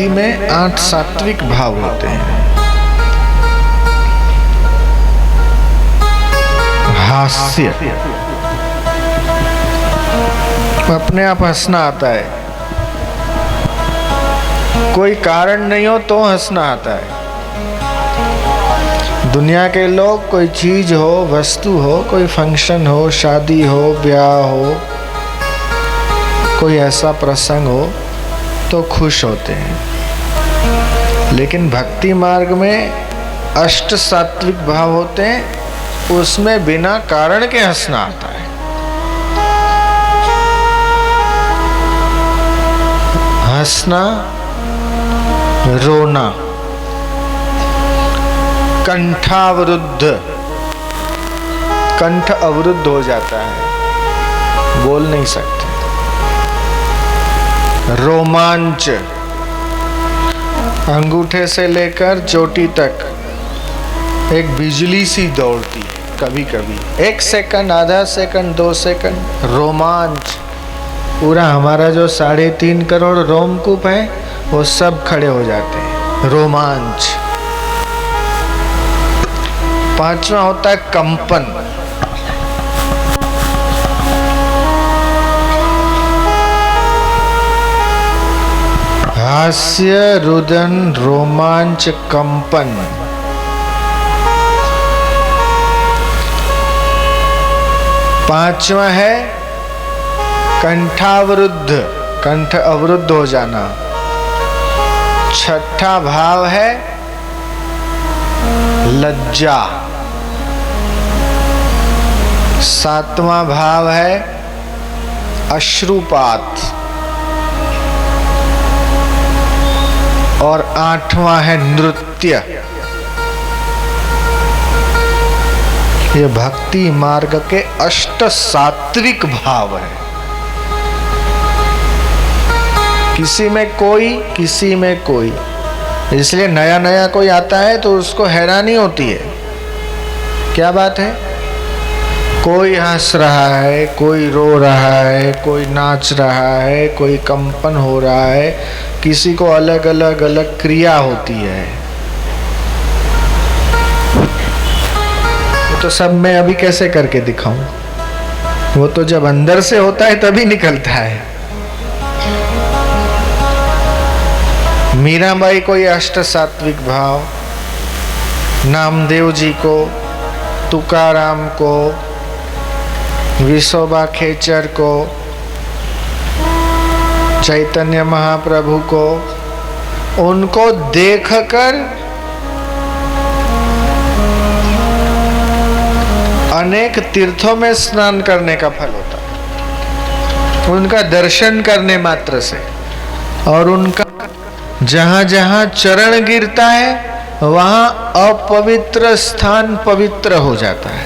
भक्ति में 8 सात्विक भाव होते हैं। हास्य, अपने आप हंसना आता है, कोई कारण नहीं हो तो हंसना आता है। दुनिया के लोग कोई चीज हो, वस्तु हो, कोई फंक्शन हो, शादी हो, ब्याह हो, कोई ऐसा प्रसंग हो तो खुश होते हैं। लेकिन भक्ति मार्ग में 8 सात्विक भाव होते हैं, उसमें बिना कारण के हंसना आता है। हंसना, रोना, कंठावरुद्ध, कंठ अवरुद्ध हो जाता है, बोल नहीं सकते। रोमांच, अंगूठे से लेकर चोटी तक एक बिजली सी दौड़ती कभी कभी, 1 सेकंड, आधा सेकंड, 2 सेकंड। रोमांच, पूरा हमारा जो 3.5 करोड़ रोमकूप है वो सब खड़े हो जाते हैं। रोमांच। 5वां होता है कंपन। हास्य, रुदन, रोमांच, कंपन। पांचवा है कंठावरुद्ध, कंठ अवरुद्ध हो जाना। 6ठा भाव है लज्जा। 7वां भाव है अश्रुपात और 8वां है नृत्य। ये भक्ति मार्ग के 8 सात्विक भाव है। किसी में कोई, किसी में कोई। इसलिए नया नया कोई आता है तो उसको हैरानी होती है, क्या बात है, कोई हंस रहा है, कोई रो रहा है, कोई नाच रहा है, कोई कंपन हो रहा है, किसी को अलग अलग अलग क्रिया होती है। तो सब मैं अभी कैसे करके दिखाऊं? वो तो जब अंदर से होता है तभी निकलता है। मीराबाई को ये 8 सात्विक भाव, नामदेव जी को, तुकाराम को, विसोबा खेचर को, चैतन्य महाप्रभु को, उनको देखकर अनेक तीर्थों में स्नान करने का फल होता है, उनका दर्शन करने मात्र से। और उनका जहां जहां चरण गिरता है वहां अपवित्र स्थान पवित्र हो जाता है।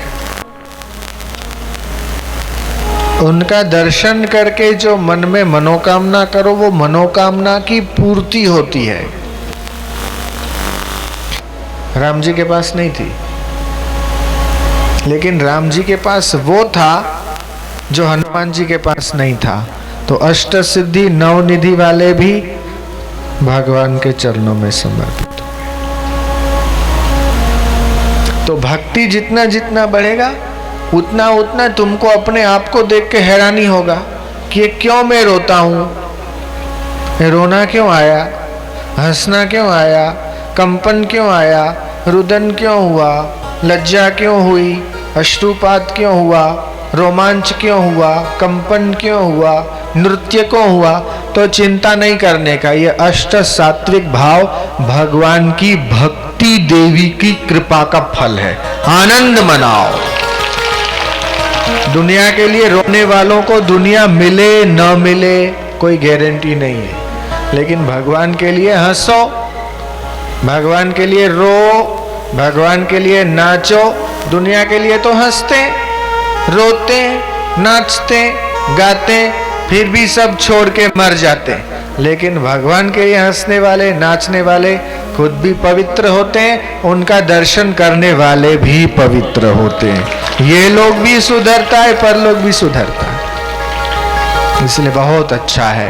उनका दर्शन करके जो मन में मनोकामना करो वो मनोकामना की पूर्ति होती है। राम जी के पास नहीं थी, लेकिन राम जी के पास वो था जो हनुमान जी के पास नहीं था। तो अष्ट सिद्धि 9 निधि वाले भी भगवान के चरणों में समर्पित हो गए। तो भक्ति जितना जितना बढ़ेगा उतना उतना तुमको अपने आप को देख के हैरानी होगा कि ये क्यों मैं रोता हूं, रोना क्यों आया, हंसना क्यों आया, कंपन क्यों आया, रुदन क्यों हुआ, लज्जा क्यों हुई, अश्रुपात क्यों हुआ, रोमांच क्यों हुआ, कंपन क्यों हुआ, नृत्य क्यों हुआ। तो चिंता नहीं करने का, ये 8 सात्विक भाव भगवान की भक्ति देवी की कृपा का फल है। आनंद मनाओ। दुनिया के लिए रोने वालों को दुनिया मिले न मिले कोई गारंटी नहीं है, लेकिन भगवान के लिए हंसो, भगवान के लिए रो, भगवान के लिए नाचो। दुनिया के लिए तो हंसते, रोते, नाचते, गाते, फिर भी सब छोड़ के मर जाते, लेकिन भगवान के लिए हंसने वाले, नाचने वाले खुद भी पवित्र होते हैं, उनका दर्शन करने वाले भी पवित्र होते हैं। ये लोग भी सुधरता है, परलोक भी सुधरता है। इसलिए बहुत अच्छा है